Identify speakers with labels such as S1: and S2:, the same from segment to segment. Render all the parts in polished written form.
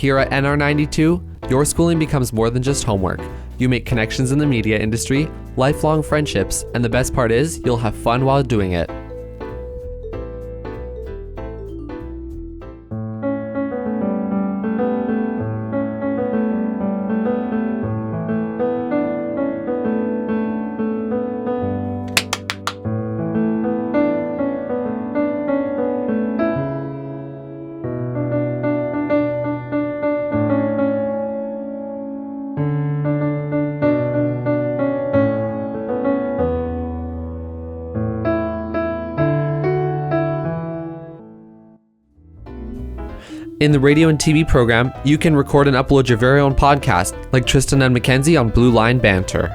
S1: Here at NR92, your schooling becomes more than just homework. You make connections in the media industry, lifelong friendships, and the best part is you'll have fun while doing it. In the radio and TV program, you can record and upload your very own podcast, like Tristan and Mackenzie on Blue Line Banter.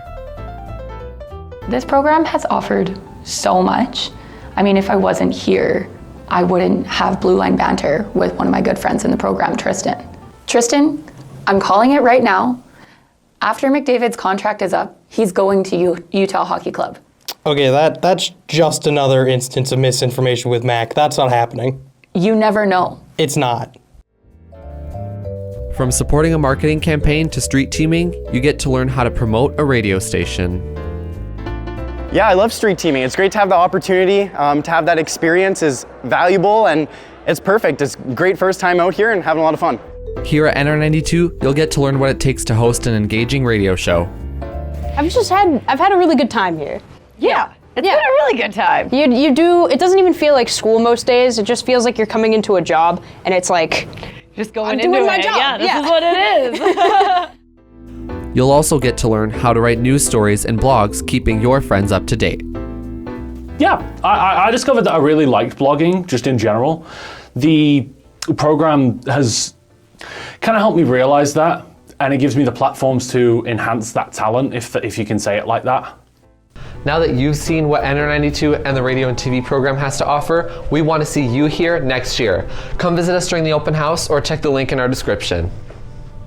S2: This program has offered so much. I mean, if I wasn't here, I wouldn't have Blue Line Banter with one of my good friends in the program, Tristan. Tristan, I'm calling it right now. After McDavid's contract is up, he's going to Utah Hockey Club.
S3: Okay, that's just another instance of misinformation with Mac. That's not happening.
S2: You never know.
S3: It's not.
S1: From supporting a marketing campaign to street teaming, you get to learn how to promote a radio station.
S4: Yeah, I love street teaming. It's great to have the opportunity, to have that experience is valuable, and it's perfect. It's great first time out here and having a lot of fun.
S1: Here at NR92, you'll get to learn what it takes to host an engaging radio show.
S5: I've had a really good time here.
S6: Yeah. It's been a really good time.
S5: You do, it doesn't even feel like school most days. It just feels like you're coming into a job and it's like,
S6: just going
S5: I'm
S6: into
S5: doing my
S6: it.
S5: job.
S6: Yeah, this is what it is.
S1: You'll also get to learn how to write news stories and blogs, keeping your friends up to date.
S7: Yeah, I discovered that I really liked blogging, just in general. The program has kind of helped me realize that, and it gives me the platforms to enhance that talent, if you can say it like that.
S1: Now that you've seen what NR92 and the radio and TV program has to offer, we want to see you here next year. Come visit us during the open house or check the link in our description.